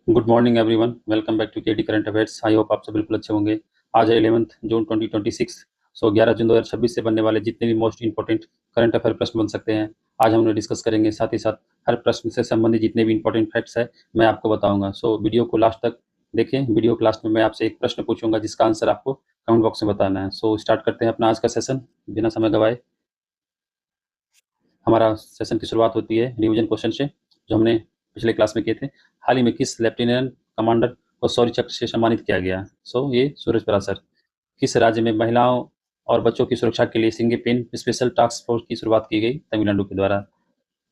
Good morning everyone, welcome back to KD current affairs. I hope आप सब बिल्कुल अच्छे होंगे। आज है 11 जून 2026। 11 जून 2026 से बनने वाले जितने भी मोस्ट इंपॉर्टेंट करंट अफेयर प्रश्न बन सकते हैं आज हम उन्हें डिस्कस करेंगे। साथ ही साथ हर प्रश्न से संबंधित जितने भी इंपॉर्टेंट फैक्ट्स है मैं आपको बताऊंगा। वीडियो को लास्ट तक देखें। वीडियो के लास्ट में मैं आपसे एक प्रश्न पूछूंगा जिसका आंसर आपको कमेंट बॉक्स में बताना है। स्टार्ट करते हैं अपना आज का सेशन बिना समय गवाए। हमारा सेशन की शुरुआत होती है रिवीजन क्वेश्चन से जो हमने पिछले क्लास में किए थे। हाल ही में किस लेफ्टिनेंट कमांडर को शौर्य चक्र से सम्मानित किया गया? ये सूरज प्रकाश सर। किस राज्य में महिलाओं और बच्चों की सुरक्षा के लिए सिंगेपेन स्पेशल टास्क फोर्स की शुरुआत की गई? तमिलनाडु के द्वारा।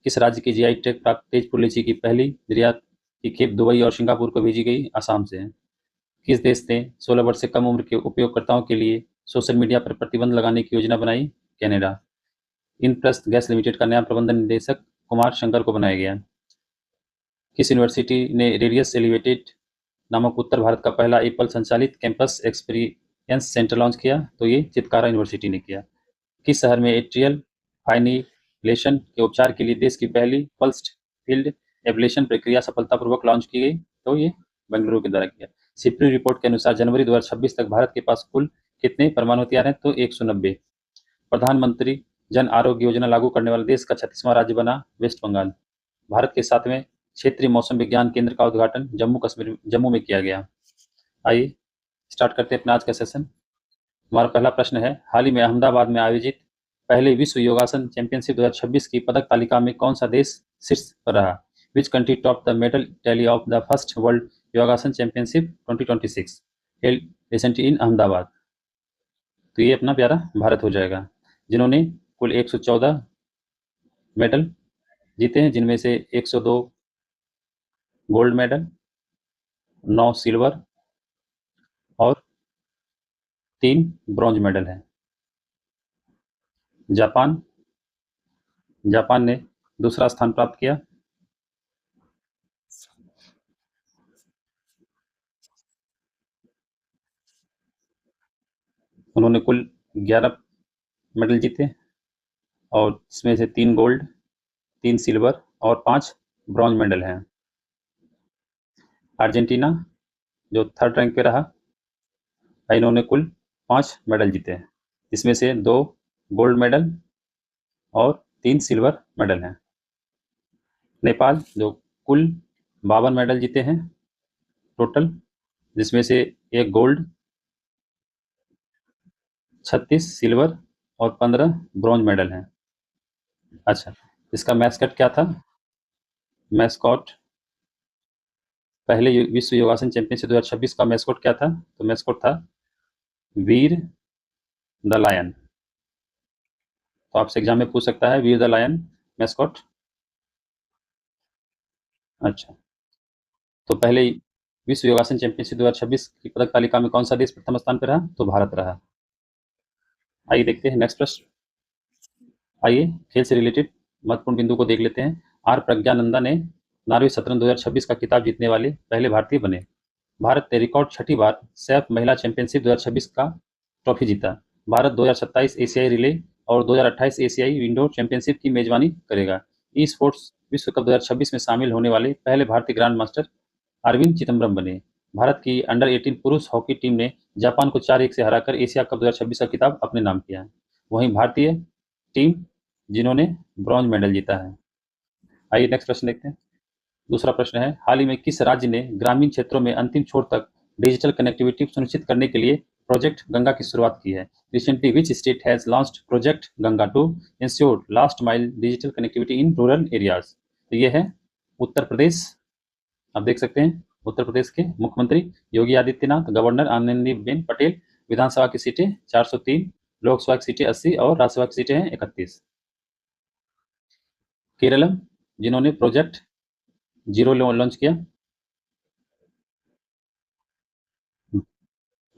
किस राज्य की जीआई टैग प्राप्त तेजपुर लीची की पहली निर्यात की खेप दुबई और सिंगापुर को भेजी गई? असम से। किस देश ने 16 वर्ष से कम उम्र के उपयोगकर्ताओं के लिए सोशल मीडिया पर प्रतिबंध लगाने की योजना बनाई? कनाडा। इंद्रप्रस्थ गैस लिमिटेड का नया प्रबंधन निदेशक कुमार शंकर को बनाया गया। किस यूनिवर्सिटी ने रेडियस एलिवेटेड नामक उत्तर भारत का पहला एप्पल संचालित कैंपस एक्सपीरियंस सेंटर लॉन्च किया? ये चितकारा यूनिवर्सिटी ने किया। किस शहर में एट्रियल फाइब्रिलेशन के उपचार के लिए देश की पहली पल्स्ड फील्ड एब्लेशन प्रक्रिया सफलतापूर्वक लॉन्च की गई? ये बेंगलुरु के द्वारा किया। सिप्री रिपोर्ट के अनुसार जनवरी 2026 तक भारत के पास कुल कितने परमाणु हथियार हैं? 190। प्रधानमंत्री जन आरोग्य योजना लागू करने वाला देश का 36वां राज्य बना वेस्ट बंगाल। भारत के 7वें क्षेत्रीय मौसम विज्ञान केंद्र का उद्घाटन जम्मू में किया गया। आइए स्टार्ट करते हैं अपना आज का सेशन। हमारा पहला प्रश्न है, हाल ही में अहमदाबाद में आयोजित पहले विश्व योगासन चैंपियनशिप 2026 की पदक तालिका में कौन सा देश शीर्ष पर रहा? Which country top the medal tally of the first world yogasana championship 2026 held recently in Ahmedabad? ये अपना प्यारा भारत हो जाएगा, जिन्होंने कुल 114 मेडल जीते हैं, जिनमें से 102 गोल्ड मेडल, 9 सिल्वर और 3 ब्रॉन्ज मेडल हैं। जापान ने दूसरा स्थान प्राप्त किया। उन्होंने कुल 11 मेडल जीते और इसमें से 3 गोल्ड, 3 सिल्वर और 5 ब्रॉन्ज मेडल हैं। अर्जेंटीना जो थर्ड रैंक पे रहा, इन्होंने कुल 5 मेडल जीते हैं, इसमें से 2 गोल्ड मेडल और 3 सिल्वर मेडल हैं। नेपाल जो कुल 52 मेडल जीते हैं टोटल, जिसमें से 1 गोल्ड, 36 सिल्वर और 15 ब्रॉन्ज मेडल हैं। अच्छा, इसका मैस्कट क्या था? मैस्कॉट पहले विश्व योगासन चैंपियनशिप 2026 का मैस्कॉट क्या था? मैस्कॉट था वीर द लायन। तो आपसे एग्जाम में पूछ सकता है वीर द लायन मैस्कॉट। अच्छा, तो पहले विश्व योगासन चैंपियनशिप 2026 की पदक तालिका में कौन सा देश प्रथम स्थान पर रहा? भारत रहा। आइए देखते हैं नेक्स्ट प्रश्न। आइए खेल से रिलेटेड महत्वपूर्ण बिंदु को देख लेते हैं। आर प्रज्ञानंदा ने नार्वे शतरंज 2026 का खिताब जीतने वाले पहले भारतीय बने। भारत ने रिकॉर्ड 6ठी बार सैफ महिला चैंपियनशिप 2026 का ट्रॉफी जीता। भारत 2027 एशियाई रिले और 2028 एशियाई विंडो चैंपियनशिप की मेजबानी करेगा। ई स्पोर्ट्स विश्व कप 2026 में शामिल होने वाले पहले भारतीय ग्रैंड मास्टर अरविंद चिदम्बरम बने। भारत की अंडर 18 पुरुष हॉकी टीम ने जापान को 4-1 से हराकर एशिया कप 2026 का खिताब अपने नाम किया है। वहीं भारतीय टीम जिन्होंने ब्रॉन्ज मेडल जीता है। आइए नेक्स्ट प्रश्न देखते हैं। दूसरा प्रश्न है, हाल ही में किस राज्य ने ग्रामीण क्षेत्रों में अंतिम छोर तक डिजिटल कनेक्टिविटी सुनिश्चित करने के लिए प्रोजेक्ट गंगा की शुरुआत की है? Recently which state has launched project Ganga to ensure last mile digital connectivity in rural areas? तो ये है उत्तर प्रदेश। आप देख सकते हैं उत्तर प्रदेश के मुख्यमंत्री योगी आदित्यनाथ, गवर्नर आनंदीबेन पटेल। विधानसभा की सीटें 403, लोकसभा की सीटें 80 और राज्यसभा की सीटें हैं 31। केरलम जिन्होंने प्रोजेक्ट जीरो लॉन्च किया,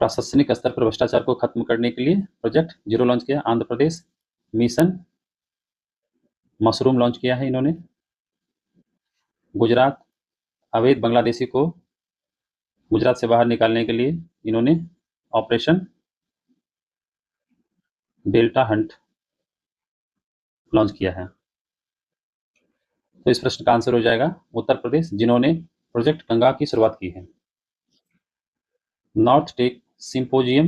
प्रशासनिक स्तर पर भ्रष्टाचार को खत्म करने के लिए प्रोजेक्ट जीरो लॉन्च किया। Andhra Pradesh mission mushroom launch किया है इन्होंने। गुजरात अवैध बांग्लादेशी को गुजरात से बाहर निकालने के लिए इन्होंने ऑपरेशन डेल्टा हंट लॉन्च किया है। तो इस प्रश्न का आंसर हो जाएगा उत्तर प्रदेश, जिन्होंने प्रोजेक्ट गंगा की शुरुआत की है? North Tech symposium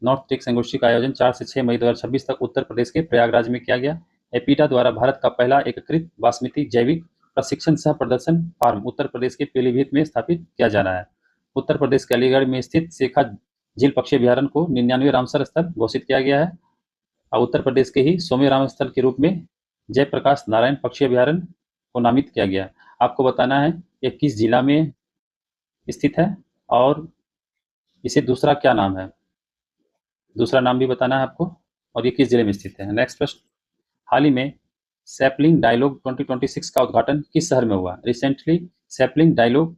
North Tech संगोष्ठी का आयोजन 4 से 6 मई 2026 तक उत्तर प्रदेश के प्रयागराज में किया गया। एपीटा द्वारा भारत का पहला एकीकृत बासमती जैविक प्रशिक्षण सह प्रदर्शन फार्म उत्तर प्रदेश के पीलीभीत में स्थापित किया जा रहा है। उत्तर प्रदेश के अलीगढ़ में स्थित शेखा झील पक्षी अभ्यारण्य को 99 रामसर स्थल घोषित किया गया है और उत्तर प्रदेश के ही 100वें राम स्थल के रूप में जयप्रकाश नारायण पक्षी अभ्यारण्य को नामित किया गया। आपको बताना है ये किस जिला में स्थित है और इसे दूसरा क्या नाम है, दूसरा नाम भी बताना है आपको और ये किस जिले में स्थित है। नेक्स्ट प्रश्न, हाल ही में सैपलिंग डायलॉग 2026 का उद्घाटन किस शहर में हुआ? Recently sapling dialogue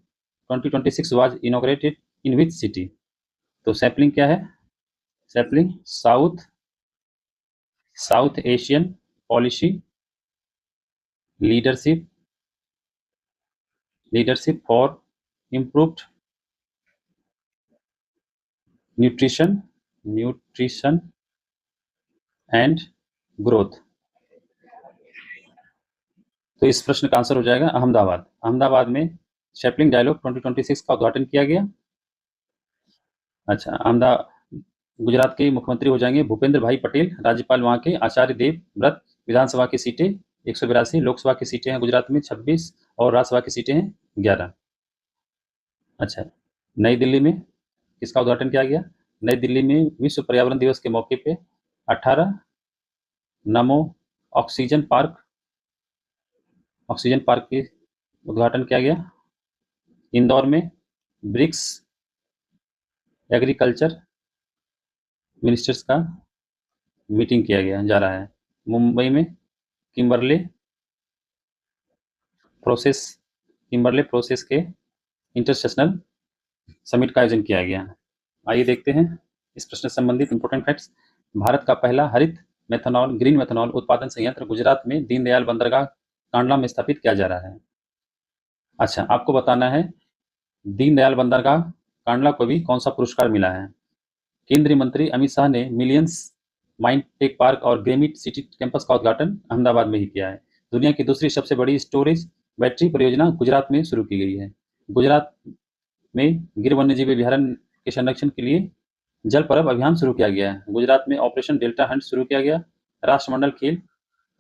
2026 was inaugurated in which city? तो सैपलिंग क्या है? Sapling South Asian policy leadership for improved nutrition and growth. तो इस प्रश्न का आंसर हो जाएगा अहमदाबाद में सैपलिंग डायलॉग 2026 का उद्घाटन किया गया। अच्छा, गुजरात के मुख्यमंत्री हो जाएंगे भूपेंद्र भाई पटेल, राज्यपाल वहाँ के आचार्य देवव्रत। विधानसभा की सीटें 182, लोकसभा की सीटें हैं गुजरात में 26 और राज्यसभा की सीटें हैं 11। अच्छा, नई दिल्ली में किसका उद्घाटन किया गया? नई दिल्ली में विश्व पर्यावरण दिवस के मौके पे 18 नमो ऑक्सीजन पार्क के उद्घाटन किया गया। इंदौर में ब्रिक्स एग्रीकल्चर मिनिस्टर्स का मीटिंग किया गया जा रहा है। मुंबई में किम्बरले प्रोसेस के इंटरसेशनल समिट का आयोजन किया गया। आइए देखते हैं इस प्रश्न से संबंधित इंपोर्टेंट फैक्ट्स। भारत का पहला हरित ग्रीन मेथनॉल उत्पादन संयंत्र गुजरात में दीनदयाल बंदरगाह कांडला में स्थापित किया जा रहा है। अच्छा, आपको बताना है दीनदयाल बंदरगाह कांडला को भी कौन सा पुरस्कार मिला है? केंद्रीय मंत्री अमित शाह ने मिलियंस माइंड टेक पार्क और ग्रेमिट सिटी कैंपस का उद्घाटन अहमदाबाद में ही किया है। दुनिया की दूसरी सबसे बड़ी स्टोरेज बैटरी परियोजना गुजरात में शुरू की गई है। गुजरात में गिर वन्यजीव अभ्यारण्य के संरक्षण के लिए जल पर्व अभियान शुरू किया गया है। गुजरात में ऑपरेशन डेल्टा हंट शुरू किया गया। राष्ट्रमंडल खेल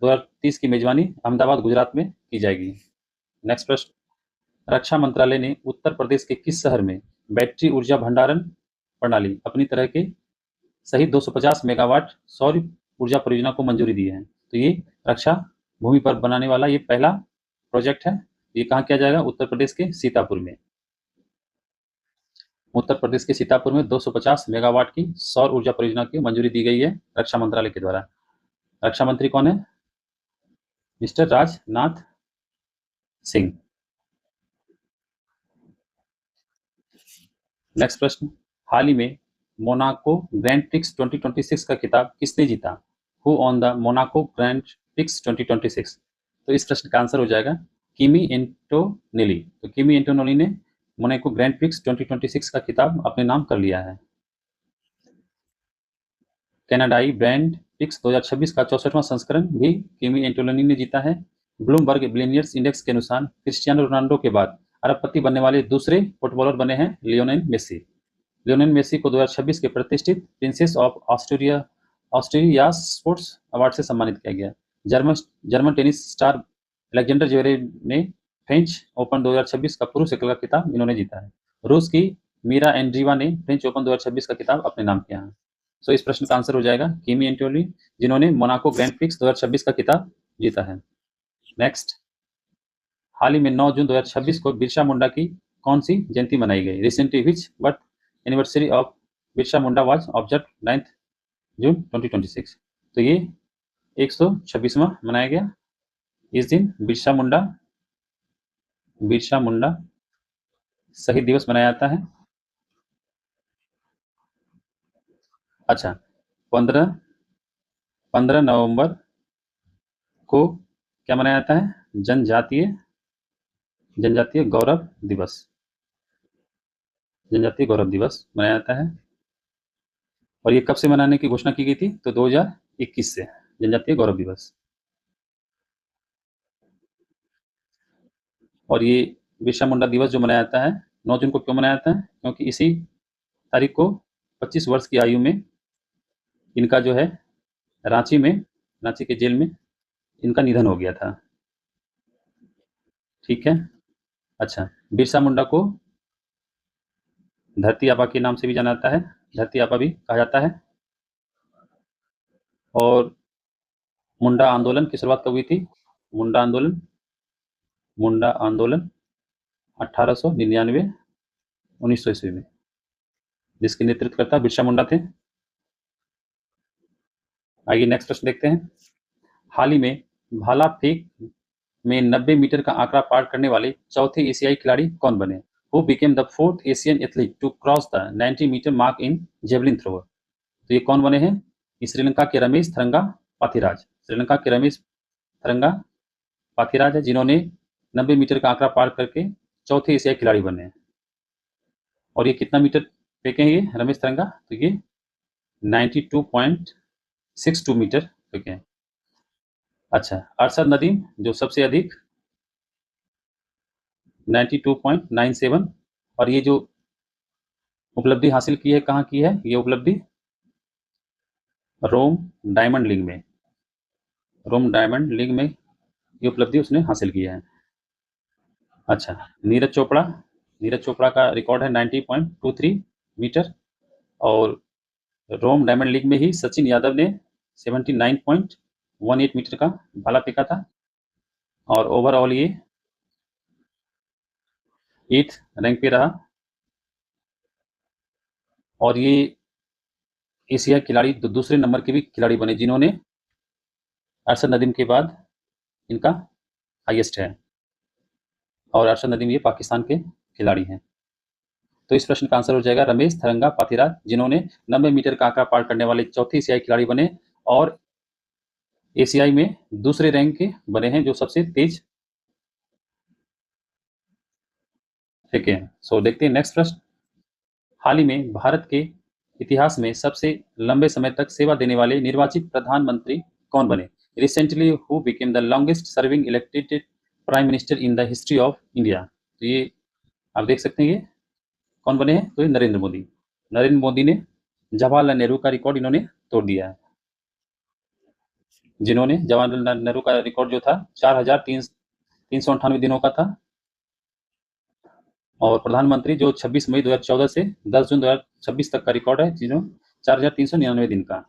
2030 की मेजबानी अहमदाबाद गुजरात में की जाएगी। नेक्स्ट प्रश्न, रक्षा मंत्रालय ने उत्तर प्रदेश के किस शहर में बैटरी ऊर्जा भंडारण प्रणाली अपनी तरह के सहित 250 मेगावाट सौर ऊर्जा परियोजना को मंजूरी दी है? तो ये रक्षा भूमि पर बनाने वाला ये पहला प्रोजेक्ट है। ये कहाँ किया जाएगा? उत्तर प्रदेश के सीतापुर में। उत्तर प्रदेश के सीतापुर में 250 मेगावाट की सौर ऊर्जा परियोजना की मंजूरी दी गई है रक्षा मंत्रालय के द्वारा। रक्षा मंत्री कौन है? मिस्टर राजनाथ सिंह। नेक्स्ट प्रश्न, हाल ही में मोनाको ग्रैंड प्रिक्स 2026 का खिताब किसने जीता? Who on the Monaco grand prix 2026? तो इस प्रश्न का आंसर हो जाएगा किमी एंटोनेली। तो किमी एंटोनेली ने मोनाको ग्रैंड प्रिक्स 2026 का खिताब अपने नाम कर लिया है। कनाडाई ग्रैंड प्रिक्स 2026 का 64वां संस्करण भी किमी एंटोनेली ने जीता है। ब्लूमबर्ग बिलियनियर्स इंडेक्स के अनुसार क्रिस्टियानो रोनाल्डो के बाद अरबपति बनने वाले दूसरे फुटबॉलर बने हैं लियोनेल मेसी। लियोनेल मेसी को 2026 के प्रतिष्ठित princess of Austria sports award से सम्मानित किया गया। German tennis star Alexander Zverev ने फ्रेंच ओपन 2026 का पुरुष एकल का खिताब इन्होंने जीता है। रूस की मीरा एंड्रीवा ने फ्रेंच ओपन 2026 का खिताब अपने नाम किया है। सो इस प्रश्न का आंसर हो जाएगा किमी एंटोनेली, जिन्होंने मोनाको ग्रैंड प्रिक्स 2026 का खिताब जीता है। नेक्स्ट, हाल ही में 9 जून 2026 को बिरसा मुंडा की कौन सी जयंती मनाई गई? Recently which birth anniversary of Birsa Munda was observe 9 जून 2026? तो ये 126वां मनाया गया। इस दिन बिरसा मुंडा शहीद दिवस मनाया जाता है। अच्छा, 15 नवंबर को क्या मनाया जाता है? जनजातीय गौरव दिवस मनाया जाता है। और ये कब से मनाने की घोषणा की गई थी? तो 2021 से जनजातीय गौरव दिवस। और ये बिरसा मुंडा दिवस जो मनाया जाता है 9 जून को क्यों मनाया जाता है? क्योंकि इसी तारीख को 25 वर्ष की आयु में इनका जो है रांची के जेल में इनका निधन हो गया था। ठीक है। अच्छा, बिरसा मुंडा को धरती आबा के नाम से भी जाना जाता है, धरती आबा भी कहा जाता है। और मुंडा आंदोलन की शुरुआत कब हुई थी? मुंडा आंदोलन 1899 1900 ईस्वी में, जिसके नेतृत्व करता बिरसा मुंडा थे। आइए नेक्स्ट प्रश्न देखते हैं। हाल ही में भाला फेंक में 90 मीटर का आंकड़ा पार करने वाले चौथे एशियाई खिलाड़ी कौन बने? Who became the fourth Asian athlete to cross the 90 metre mark in javelin thrower? तो ये कौन बने हैं? श्रीलंका के रमेश थरंगा पाथिराज। श्रीलंका के रमेश थरंगा पाथिराज है, जिन्होंने 90 मीटर का आंकड़ा पार करके चौथे एशियाई खिलाड़ी बने हैं। और ये कितना मीटर फेंके हैं ये रमेश थरंगा? तो ये 92.62 मीटर फेंके हैं। अच्छा, अरशद नदीम जो सबसे अधिक 92.97, और ये जो उपलब्धि हासिल की है कहाँ की है? ये उपलब्धि रोम डायमंड लीग में, रोम डायमंड लीग में ये उपलब्धि उसने हासिल की है। अच्छा, नीरज चोपड़ा का रिकॉर्ड है 90.23 मीटर, और रोम डायमंड लीग में ही सचिन यादव ने 79.18 मीटर का भाला फेंका था, और ओवरऑल ये 8th रैंक पे रहा। और ये एशिया खिलाड़ी दूसरे नंबर के भी खिलाड़ी बने, जिन्होंने अरशद नदीम के बाद इनका हाईएस्ट है, और अरशद नदीम ये पाकिस्तान के खिलाड़ी हैं। तो इस प्रश्न का आंसर हो जाएगा रमेश थरंगा पाथिराज, जिन्होंने 90 मीटर का आंकड़ा पार करने वाले चौथे एशियाई खिलाड़ी बने, और एशियाई में दूसरे रैंक के बने हैं जो सबसे तेज फेंके हैं। सो देखते हैं नेक्स्ट प्रश्न। हाल ही में भारत के इतिहास में सबसे लंबे समय तक सेवा देने वाले निर्वाचित प्रधानमंत्री कौन बने? Recently who became the longest serving elected prime minister in the history of India? तो ये आप देख सकते हैं, ये कौन बने हैं? तो ये नरेंद्र मोदी ने जवाहरलाल नेहरू का रिकॉर्ड इन्होंने तोड़ दिया है, जिन्होंने जवाहरलाल नेहरू का रिकॉर्ड जो था 4,398 दिनों का था, और प्रधानमंत्री जो 26 मई 2014 से 10 जून 2026 तक का रिकॉर्ड है, जिन्होंने 4,399 दिन का।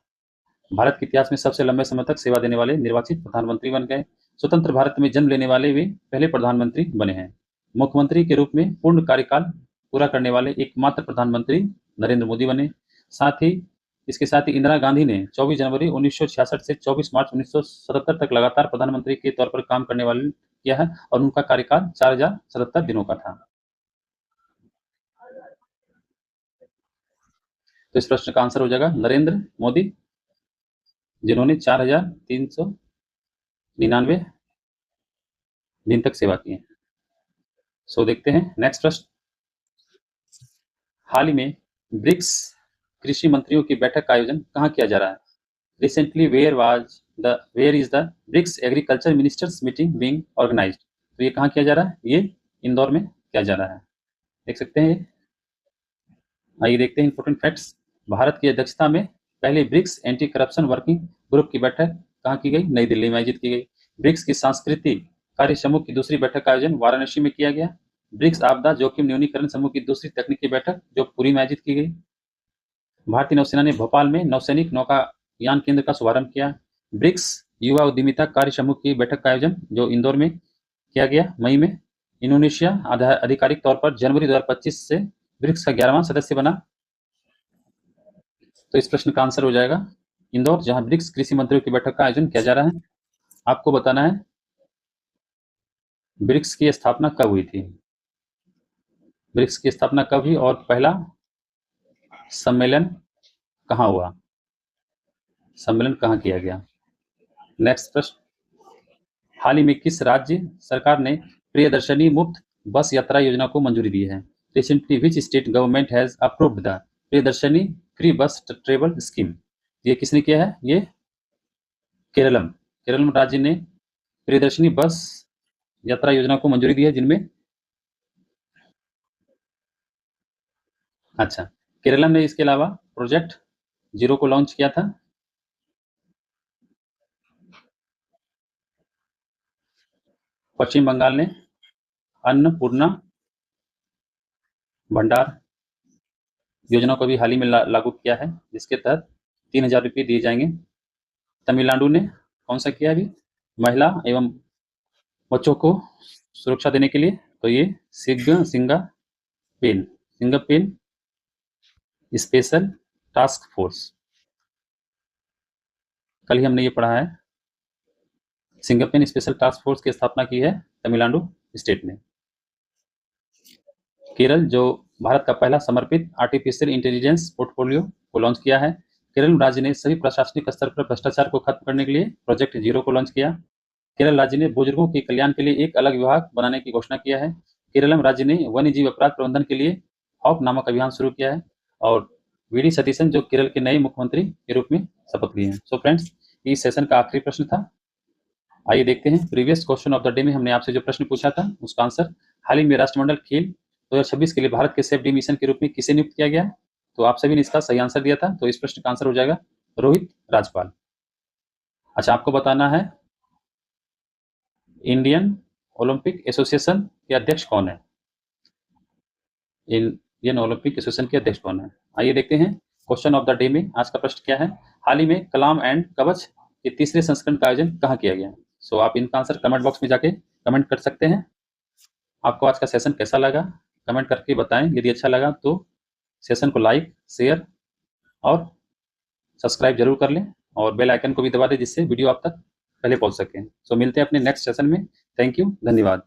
भारत के इतिहास में सबसे लंबे समय तक सेवा देने वाले निर्वाचित प्रधानमंत्री बन गए। स्वतंत्र भारत में जन्म लेने वाले वे पहले प्रधानमंत्री बने हैं। मुख्यमंत्री के रूप में पूर्ण कार्यकाल पूरा करने वाले एकमात्र प्रधानमंत्री नरेंद्र मोदी बने। साथ ही इसके साथ ही इंदिरा गांधी ने 24 जनवरी 1966 से 24 मार्च 1977 तक लगातार प्रधानमंत्री के तौर पर काम करने वाले किया है, और उनका कार्यकाल 4,077 दिनों का था। तो इस प्रश्न का आंसर हो जाएगा नरेंद्र मोदी, जिन्होंने 4,399 दिन तक सेवा की है। सो देखते हैं नेक्स्ट प्रश्न। हाल ही में ब्रिक्स कृषि मंत्रियों की बैठक का आयोजन कहाँ किया जा रहा है? Recently where is the BRICS agriculture ministers meeting being organised? तो ये कहाँ किया जा रहा है? ये इंदौर में किया जा रहा है, देख सकते हैं ये। आइए देखते हैं इंपॉर्टेंट फैक्ट्स। भारत की अध्यक्षता में पहले BRICS anti corruption working group की बैठक कहाँ की गई? नई दिल्ली में आयोजित की गई। ब्रिक्स की सांस्कृतिक कार्य समूह की दूसरी बैठक का आयोजन वाराणसी में किया गया। ब्रिक्स आपदा जोखिम न्यूनीकरण समूह की दूसरी तकनीकी बैठक जो पुरी में आयोजित की गई। भारतीय नौसेना ने भोपाल में नौसैनिक नौकायान केंद्र का शुभारंभ किया। ब्रिक्स युवा उद्यमिता कार्य समूह की बैठक का आयोजन जो इंदौर में किया गया मई में। इंडोनेशिया आधिकारिक तौर पर जनवरी 2025 से ब्रिक्स का 11वां सदस्य बना। तो इस प्रश्न का आंसर हो जाएगा इंदौर, जहां ब्रिक्स कृषि मंत्रियों की बैठक का आयोजन किया जा रहा है। आपको बताना है ब्रिक्स की स्थापना कब हुई थी, ब्रिक्स की स्थापना कब हुई, और पहला सम्मेलन कहाँ हुआ, सम्मेलन कहाँ किया गया। नेक्स्ट प्रश्न। हाल ही में किस राज्य सरकार ने प्रियदर्शनी मुफ्त बस यात्रा योजना को मंजूरी दी है? Recently which state government has approved the Priyadarshini free बस ट्रेवल स्कीम? ये किसने किया है? ये केरलम राज्य ने प्रियदर्शनी बस यात्रा योजना को मंजूरी दी है, जिनमें अच्छा, केरला ने इसके अलावा प्रोजेक्ट जीरो को लॉन्च किया था। पश्चिम बंगाल ने अन्नपूर्णा भंडार योजना को भी हाल ही में लागू किया है, जिसके तहत 3,000 रुपये दिए जाएंगे। तमिलनाडु ने कौन सा किया अभी, महिला एवं बच्चों को सुरक्षा देने के लिए, तो ये सिंगापेन स्पेशल टास्क फोर्स, कल ही हमने ये पढ़ा है। सिंगापेन स्पेशल टास्क फोर्स की स्थापना की है तमिलनाडु स्टेट ने। केरल, जो भारत का पहला समर्पित आर्टिफिशियल इंटेलिजेंस पोर्टफोलियो को लॉन्च किया है। केरल राज्य ने सभी प्रशासनिक स्तर पर भ्रष्टाचार को खत्म करने के लिए प्रोजेक्ट जीरो को लॉन्च किया। केरल राज्य ने बुजुर्गों के कल्याण के लिए एक अलग विभाग बनाने की घोषणा किया है। केरल राज्य ने वन्य जीव अपराध प्रबंधन के लिए हॉक नामक अभियान शुरू किया है। और वी डी सतीशन, जो केरल के नए मुख्यमंत्री के रूप में शपथ लिए हैं। सो फ्रेंड्स, इस सेशन का आखिरी प्रश्न था। आइए देखते हैं previous question of the day में हमने आपसे जो प्रश्न पूछा था उसका आंसर। हाल ही में राष्ट्रमंडल खेल 2026 के लिए भारत के सेफ डी मिशन के रूप में किसे नियुक्त किया गया है? तो आप सभी ने इसका सही आंसर दिया था, तो इस प्रश्न का आंसर हो जाएगा रोहित राजपाल। अच्छा, आपको बताना है इंडियन ओलंपिक एसोसिएशन के अध्यक्ष कौन है? इंडियन ओलंपिक एसोसिएशन के अध्यक्ष कौन है? आइए देखते हैं क्वेश्चन ऑफ द डे में आज का प्रश्न क्या है। हाल ही में कलाम एंड कवच के तीसरे संस्करण का आयोजन कहाँ किया गया? सो आप इनका आंसर कमेंट बॉक्स में जाके कमेंट कर सकते हैं। आपको आज का सेशन कैसा लगा कमेंट करके बताएं। यदि अच्छा लगा तो सेशन को लाइक, शेयर और सब्सक्राइब जरूर कर लें और बेल आइकन को भी दबा दें, जिससे वीडियो आप तक पहले पहुंच सके। सो मिलते हैं अपने नेक्स्ट सेशन में। थैंक यू, धन्यवाद।